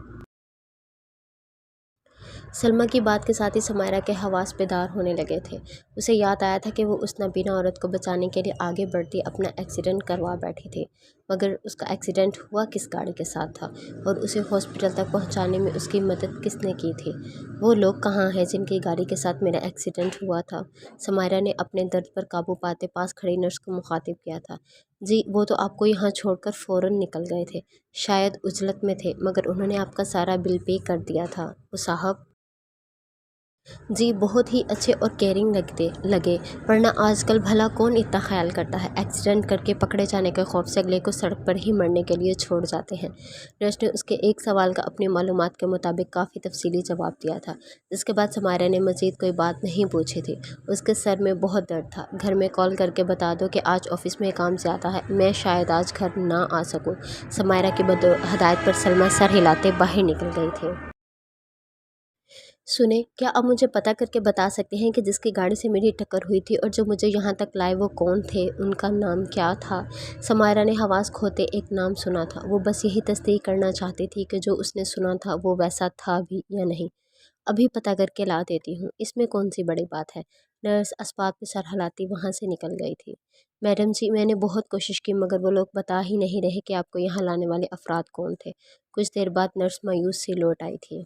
سلمیٰ کی بات کے ساتھ ہی سمائرہ کے حواس بیدار ہونے لگے تھے۔ اسے یاد آیا تھا کہ وہ اس نابینا عورت کو بچانے کے لیے آگے بڑھتی اپنا ایکسیڈنٹ کروا بیٹھی تھی، مگر اس کا ایکسیڈنٹ ہوا کس گاڑی کے ساتھ تھا اور اسے ہاسپٹل تک پہنچانے میں اس کی مدد کس نے کی تھی؟ وہ لوگ کہاں ہیں جن کی گاڑی کے ساتھ میرا ایکسیڈنٹ ہوا تھا؟ سمائرہ نے اپنے درد پر قابو پاتے پاس کھڑی نرس کو مخاطب کیا تھا۔ جی وہ تو آپ کو یہاں چھوڑ کر فوراً نکل گئے تھے، شاید عجلت میں تھے، مگر انہوں نے آپ کا سارا بل پے کر دیا تھا۔ وہ صاحب جی بہت ہی اچھے اور کیئرنگ لگے، ورنہ آج کل بھلا کون اتنا خیال کرتا ہے، ایکسیڈنٹ کر کے پکڑے جانے کے خوف سے اگلے کو سڑک پر ہی مرنے کے لیے چھوڑ جاتے ہیں۔ نرس نے اس کے ایک سوال کا اپنی معلومات کے مطابق کافی تفصیلی جواب دیا تھا، جس کے بعد سمائرہ نے مزید کوئی بات نہیں پوچھی تھی۔ اس کے سر میں بہت درد تھا۔ گھر میں کال کر کے بتا دو کہ آج آفس میں کام زیادہ ہے، میں شاید آج گھر نہ آ سکوں۔ سمائرہ کی ہدایت پر سلمیٰ سر ہلاتے باہر نکل گئی تھی۔ سنیں، کیا آپ مجھے پتہ کر کے بتا سکتے ہیں کہ جس کی گاڑی سے میری ٹکر ہوئی تھی اور جو مجھے یہاں تک لائے وہ کون تھے، ان کا نام کیا تھا؟ سمائرہ نے حواس کھوتے ایک نام سنا تھا۔ وہ بس یہی تصدیق کرنا چاہتی تھی کہ جو اس نے سنا تھا وہ ویسا تھا بھی یا نہیں۔ ابھی پتہ کر کے لا دیتی ہوں، اس میں کون سی بڑی بات ہے؟ نرس اسباب پہ سر ہلاتی وہاں سے نکل گئی تھی۔ میڈم جی میں نے بہت کوشش کی مگر وہ لوگ بتا ہی نہیں رہے کہ آپ کو یہاں لانے والے افراد کون تھے۔ کچھ دیر بعد نرس مایوس سی لوٹ آئی تھی۔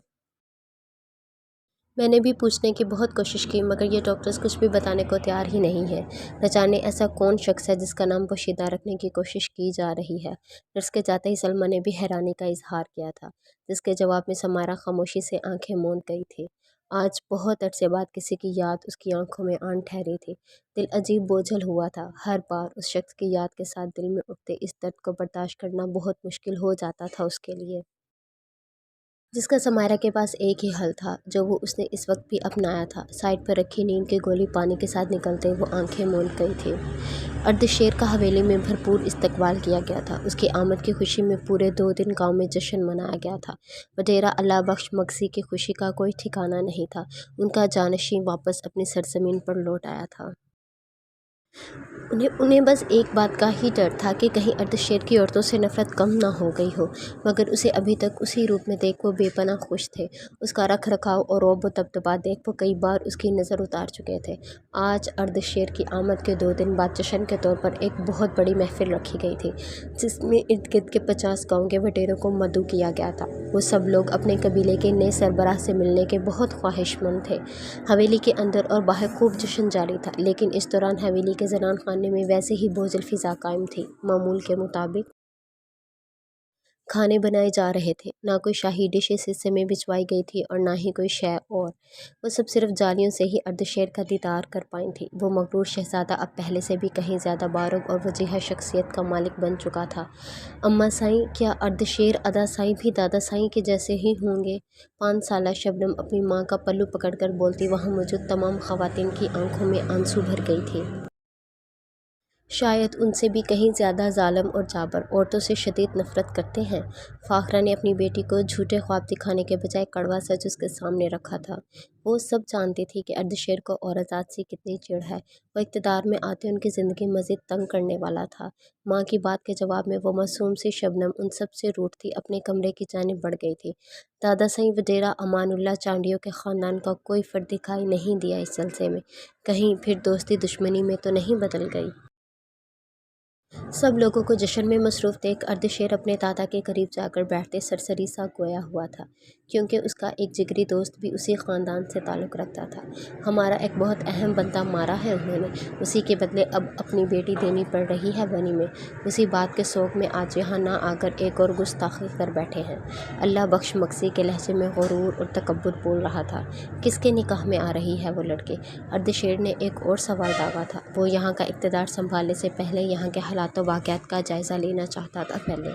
میں نے بھی پوچھنے کی بہت کوشش کی مگر یہ ڈاکٹرز کچھ بھی بتانے کو تیار ہی نہیں ہے۔ نہ جانے ایسا کون شخص ہے جس کا نام پوشیدہ رکھنے کی کوشش کی جا رہی ہے۔ نرس کے جاتے ہی سلمیٰ نے بھی حیرانی کا اظہار کیا تھا، جس کے جواب میں سمائرہ خاموشی سے آنکھیں موند گئی تھی۔ آج بہت عرصے بعد کسی کی یاد اس کی آنکھوں میں آن ٹھہری تھی۔ دل عجیب بوجھل ہوا تھا۔ ہر بار اس شخص کی یاد کے ساتھ دل میں اٹھتے اس درد کو برداشت کرنا بہت مشکل ہو جاتا تھا اس کے لیے، جس کا سمائرہ کے پاس ایک ہی حل تھا جو وہ اس نے اس وقت بھی اپنایا تھا۔ سائڈ پر رکھی نیند کی گولی پانی کے ساتھ نکلتے وہ آنکھیں موند گئی تھی۔ اردشیر کا حویلی میں بھرپور استقبال کیا گیا تھا۔ اس کی آمد کی خوشی میں پورے 2 دن گاؤں میں جشن منایا گیا تھا۔ وڈیرا اللہ بخش مگسی کی خوشی کا کوئی ٹھکانہ نہیں تھا۔ ان کا جانشین واپس اپنی سرزمین پر لوٹ آیا تھا۔ انہیں بس ایک بات کا ہی ڈر تھا کہ کہیں اردشیر کی عورتوں سے نفرت کم نہ ہو گئی ہو، مگر اسے ابھی تک اسی روپ میں دیکھ وہ بے پناہ خوش تھے۔ اس کا رکھ رکھاؤ اور رعب و دبدبا دیکھ وہ کئی بار اس کی نظر اتار چکے تھے۔ آج اردشیر کی آمد کے 2 دن بعد جشن کے طور پر ایک بہت بڑی محفل رکھی گئی تھی، جس میں ارد گرد کے 50 گاؤں کے وڈیروں کو مدعو کیا گیا تھا۔ وہ سب لوگ اپنے قبیلے کے نئے سربراہ سے ملنے کے بہت خواہش مند تھے۔ حویلی کے اندر اور باہر خوب جشن جاری تھا، لیکن اس دوران حویلی کے زنان خانے میں ویسے ہی بوجھل فضا قائم تھی۔ معمول کے مطابق کھانے بنائے جا رہے تھے، نہ کوئی شاہی ڈش اس حصے میں بھجوائی گئی تھی اور نہ ہی کوئی شے اور۔ وہ سب صرف جالیوں سے ہی اردشیر کا دیدار کر پائیں تھیں۔ وہ مغرور شہزادہ اب پہلے سے بھی کہیں زیادہ بالغ اور وجیہہ شخصیت کا مالک بن چکا تھا۔ اماں سائیں، کیا اردشیر ادا سائیں بھی دادا سائیں کے جیسے ہی ہوں گے؟ 5 سالہ شبنم اپنی ماں کا پلو پکڑ کر بولتی وہاں موجود تمام خواتین کی آنکھوں میں آنسو بھر گئی تھی۔ شاید ان سے بھی کہیں زیادہ ظالم اور جابر، عورتوں سے شدید نفرت کرتے ہیں۔ فاخرہ نے اپنی بیٹی کو جھوٹے خواب دکھانے کے بجائے کڑوا سچ اس کے سامنے رکھا تھا۔ وہ سب جانتی تھی کہ اردشیر کو عورت ذات سے کتنی چڑ ہے۔ وہ اقتدار میں آتے ان کی زندگی مزید تنگ کرنے والا تھا۔ ماں کی بات کے جواب میں وہ معصوم سی شبنم ان سب سے روٹھتی اپنے کمرے کی جانب بڑھ گئی تھی۔ دادا سائیں وڈیرا امان اللہ چانڈیوں کے خاندان کا کوئی فرد دکھائی نہیں دیا اس جلسے میں، کہیں پھر دوستی دشمنی میں تو نہیں بدل گئی؟ سب لوگوں کو جشن میں مصروف دیکھ اردشیر اپنے دادا کے قریب جا کر بیٹھتے سرسری سا گویا ہوا تھا، کیونکہ اس کا ایک جگری دوست بھی اسی خاندان سے تعلق رکھتا تھا۔ ہمارا ایک بہت اہم بندہ مارا ہے انہوں نے، اسی کے بدلے اب اپنی بیٹی دینی پڑ رہی ہے بنی میں۔ اسی بات کے سوگ میں آج یہاں نہ آ کر ایک اور گستاخی کر بیٹھے ہیں۔ اللہ بخش مگسی کے لہجے میں غرور اور تکبر بول رہا تھا۔ کس کے نکاح میں آ رہی ہے وہ لڑکی؟ اردشیر نے ایک اور سوال داغا تھا۔ وہ یہاں کا اقتدار سنبھالنے سے پہلے یہاں کے حالات و واقعات کا جائزہ لینا چاہتا تھا۔ پہلے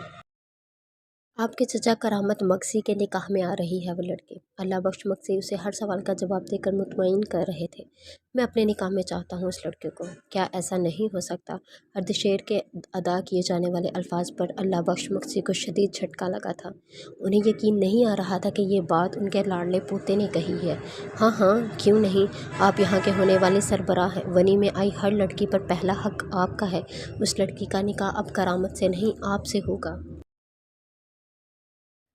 آپ کے چچا کرامت مگسی کے نکاح میں آ رہی ہے وہ لڑکی۔ اللہ بخش مگسی اسے ہر سوال کا جواب دے کر مطمئن کر رہے تھے۔ میں اپنے نکاح میں چاہتا ہوں اس لڑکے کو۔ کیا ایسا نہیں ہو سکتا؟ اردشیر کے ادا کیے جانے والے الفاظ پر اللہ بخش مگسی کو شدید جھٹکا لگا تھا۔ انہیں یقین نہیں آ رہا تھا کہ یہ بات ان کے لاڈلے پوتے نے کہی ہے۔ ہاں ہاں کیوں نہیں، آپ یہاں کے ہونے والے سربراہ ہیں، ونی میں آئی ہر لڑکی پر پہلا حق آپ کا ہے۔ اس لڑکی کا نکاح اب کرامت سے نہیں آپ سے ہوگا۔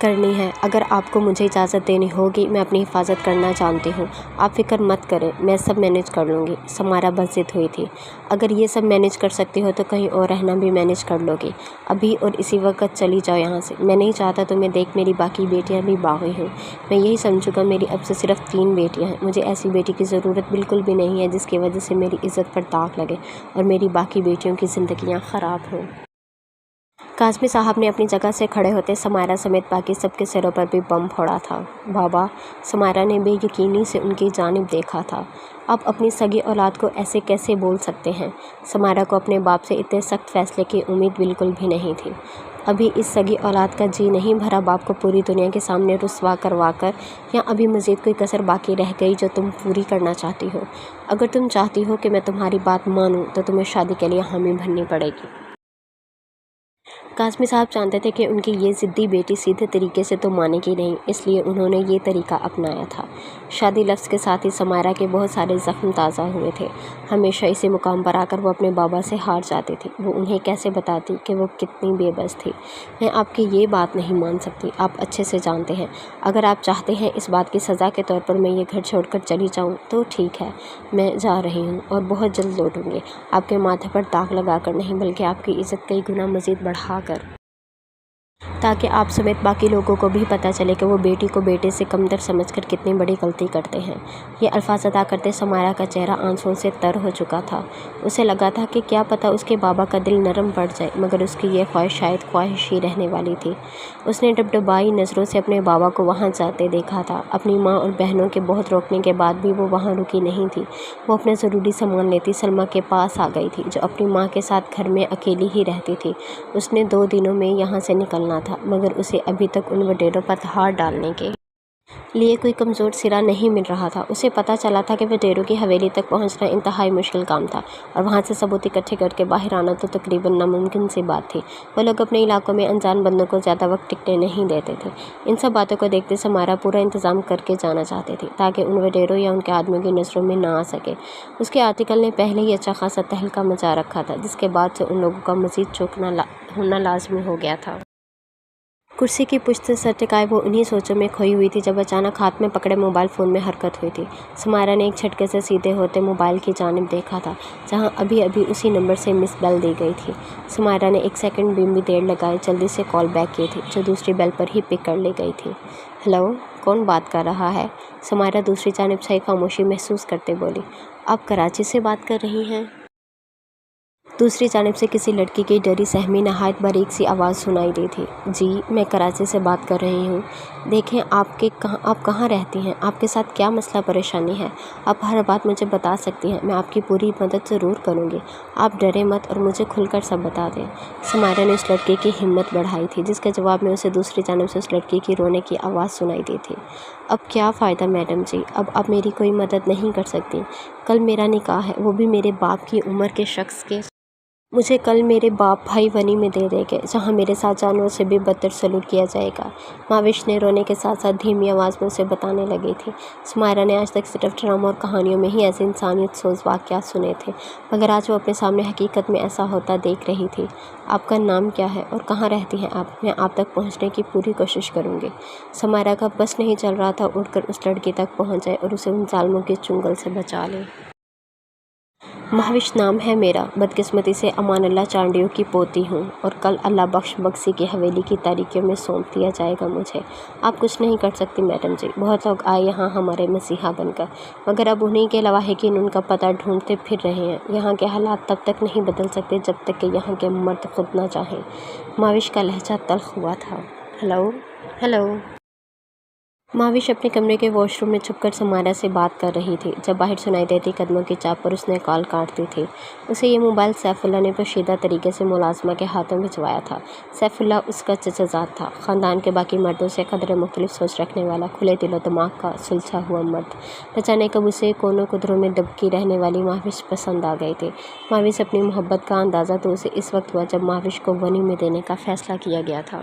کرنی ہے۔ اگر آپ کو مجھے اجازت دینی ہوگی، میں اپنی حفاظت کرنا جانتی ہوں۔ آپ فکر مت کریں، میں سب مینیج کر لوں گی۔ سمارا بس ضد ہوئی تھی۔ اگر یہ سب مینیج کر سکتی ہو تو کہیں اور رہنا بھی مینیج کر لو گی۔ ابھی اور اسی وقت چلی جاؤ یہاں سے۔ میں نہیں چاہتا تمہیں دیکھ میری باقی بیٹیاں بھی باغی ہوں۔ میں یہی سمجھوں گا میری اب سے صرف 3 بیٹیاں ہیں۔ مجھے ایسی بیٹی کی ضرورت بالکل بھی نہیں ہے جس کی وجہ سے میری عزت پر داغ لگے اور میری باقی بیٹیوں کی زندگیاں خراب ہوں۔ کاظمی صاحب نے اپنی جگہ سے کھڑے ہوتے سمائرہ سمیت باقی سب کے سروں پر بھی بم پھوڑا تھا۔ بابا، سمائرہ نے بے یقینی سے ان کی جانب دیکھا تھا۔ آپ اپنی سگی اولاد کو ایسے کیسے بول سکتے ہیں؟ سمائرہ کو اپنے باپ سے اتنے سخت فیصلے کی امید بالکل بھی نہیں تھی۔ ابھی اس سگی اولاد کا جی نہیں بھرا باپ کو پوری دنیا کے سامنے رسوا کروا کر، یا ابھی مزید کوئی کسر باقی رہ گئی جو تم پوری کرنا چاہتی ہو؟ اگر تم چاہتی ہو کہ میں تمہاری بات مانوں تو تمہیں شادی کے لیے حامی بننی پڑے گی۔ کاظمی صاحب جانتے تھے کہ ان کی یہ ضدی بیٹی سیدھے طریقے سے تو مانے گی نہیں، اس لیے انہوں نے یہ طریقہ اپنایا تھا۔ شادی لفظ کے ساتھ ہی سمائرہ کے بہت سارے زخم تازہ ہوئے تھے۔ ہمیشہ اسی مقام پر آ کر وہ اپنے بابا سے ہار جاتی تھی۔ وہ انہیں کیسے بتاتی کہ وہ کتنی بے بس تھی؟ میں آپ کی یہ بات نہیں مان سکتی، آپ اچھے سے جانتے ہیں۔ اگر آپ چاہتے ہیں اس بات کی سزا کے طور پر میں یہ گھر چھوڑ کر چلی جاؤں تو ٹھیک ہے، میں جا رہی ہوں اور بہت جلد لوٹوں گی۔ آپ کے ماتھے پر داغ لگا کر نہیں بلکہ آپ کی عزت کئی گنا مزید بڑھا کر، تاکہ آپ سمیت باقی لوگوں کو بھی پتہ چلے کہ وہ بیٹی کو بیٹے سے کمتر سمجھ کر کتنی بڑی غلطی کرتے ہیں۔ یہ الفاظ ادا کرتے سمائرہ کا چہرہ آنسوؤں سے تر ہو چکا تھا۔ اسے لگا تھا کہ کیا پتہ اس کے بابا کا دل نرم پڑ جائے، مگر اس کی یہ خواہش شاید خواہش ہی رہنے والی تھی۔ اس نے ڈبڈبائی نظروں سے اپنے بابا کو وہاں جاتے دیکھا تھا۔ اپنی ماں اور بہنوں کے بہت روکنے کے بعد بھی وہ وہاں رکی نہیں تھی۔ وہ اپنا ضروری سامان لیتی سلمیٰ کے پاس آ گئی تھی، جو اپنی ماں کے ساتھ گھر میں اکیلی ہی رہتی تھی۔ اس نے 2 دنوں میں یہاں سے نکلنا تھا، مگر اسے ابھی تک ان وڈیروں پر ہاتھ ڈالنے کے لیے کوئی کمزور سرا نہیں مل رہا تھا۔ اسے پتہ چلا تھا کہ وڈیروں کی حویلی تک پہنچنا انتہائی مشکل کام تھا، اور وہاں سے ثبوت اکٹھے کر کے باہر آنا تو تقریباً ناممکن سی بات تھی۔ وہ لوگ اپنے علاقوں میں انجان بندوں کو زیادہ وقت ٹکنے نہیں دیتے تھے۔ ان سب باتوں کو دیکھتے سمائرہ پورا انتظام کر کے جانا چاہتی تھی، تاکہ ان وڈیروں یا ان کے آدمیوں کی نظروں میں نہ آ سکے۔ اس کے آرٹیکل نے پہلے ہی اچھا خاصا تہلکہ مچا رکھا تھا، جس کے بعد سے ان لوگوں کا مزید چوکنا ہونا لازمی ہو گیا تھا۔ کرسی کی پشت سے سر ٹکائے وہ انہی سوچوں میں کھوئی ہوئی تھی جب اچانک ہاتھ میں پکڑے موبائل فون میں حرکت ہوئی تھی۔ سمائرہ نے ایک جھٹکے سے سیدھے ہوتے موبائل کی جانب دیکھا تھا، جہاں ابھی ابھی اسی نمبر سے مس بیل دی گئی تھی۔ سمائرہ نے 1 سیکنڈ بھی دیر لگائے جلدی سے کال بیک کی تھی، جو دوسری بیل پر ہی پک کر لی گئی تھی۔ ہیلو، کون بات کر رہا ہے؟ سمائرہ دوسری جانب چھائی خاموشی محسوس کرتے بولی۔ آپ کراچی سے بات کر رہی ہیں؟ دوسری جانب سے کسی لڑکی کی ڈری سہمی نہایت باریک سی آواز سنائی دی تھی۔ جی، میں کراچی سے بات کر رہی ہوں۔ دیکھیں، آپ کہاں رہتی ہیں؟ آپ کے ساتھ کیا مسئلہ پریشانی ہے؟ آپ ہر بات مجھے بتا سکتی ہیں، میں آپ کی پوری مدد ضرور کروں گی۔ آپ ڈریں مت اور مجھے کھل کر سب بتا دیں۔ سمائرہ نے اس لڑکی کی ہمت بڑھائی تھی، جس کے جواب میں اسے دوسری جانب سے اس لڑکی کی رونے کی آواز سنائی دی تھی۔ اب کیا فائدہ میڈم جی، اب آپ میری کوئی مدد نہیں کر سکتی۔ کل میرا نکاح ہے، وہ بھی میرے باپ کی عمر کے شخص کے۔ مجھے کل میرے باپ بھائی ونی میں دے دیں گے، جہاں میرے ساتھ جانوروں سے بھی بدتر سلوک کیا جائے گا۔ ماوش نے رونے کے ساتھ ساتھ دھیمی آواز میں اسے بتانے لگی تھی۔ سمائرہ نے آج تک صرف ڈراموں اور کہانیوں میں ہی ایسے انسانیت سوز واقعات سنے تھے، مگر آج وہ اپنے سامنے حقیقت میں ایسا ہوتا دیکھ رہی تھی۔ آپ کا نام کیا ہے اور کہاں رہتی ہیں آپ؟ میں آپ تک پہنچنے کی پوری کوشش کروں گی۔ سمائرہ کا بس نہیں چل رہا تھا اڑ کر اس لڑکی تک پہنچ جائے اور اسے ان ظالموں کے چنگل سے بچا لے۔ مہوش نام ہے میرا، بدقسمتی سے امان اللہ چانڈیو کی پوتی ہوں، اور کل اللہ بخش بکسی کی حویلی کی تاریکیوں میں سونپ دیا جائے گا مجھے۔ آپ کچھ نہیں کر سکتی میڈم جی۔ بہت لوگ آئے یہاں ہمارے مسیحا بن کر، مگر اب انہی کے لواحقین ان کا پتہ ڈھونڈتے پھر رہے ہیں۔ یہاں کے حالات تب تک نہیں بدل سکتے جب تک کہ یہاں کے مرد خود نہ چاہیں۔ ماوش کا لہجہ تلخ ہوا تھا۔ ہیلو۔ ماوش اپنے کمرے کے واش روم میں چھپ کر سمائرہ سے بات کر رہی تھی، جب باہر سنائی دیتی قدموں کی چاپ پر اس نے کال کاٹ دی تھی۔ اسے یہ موبائل سیف اللہ نے پوشیدہ طریقے سے ملازمہ کے ہاتھوں بھجوایا تھا۔ سیف اللہ اس کا چچا زاد تھا، خاندان کے باقی مردوں سے قدرے مختلف سوچ رکھنے والا، کھلے دل و دماغ کا سلجھا ہوا مرد۔ نہ جانے کب اسے کونوں قدروں میں دبکی رہنے والی ماوش پسند آ گئی تھی۔ ماوش اپنی محبت کا اندازہ تو اسے اس وقت ہوا جب ماوش کو ونی میں دینے کا فیصلہ کیا گیا تھا۔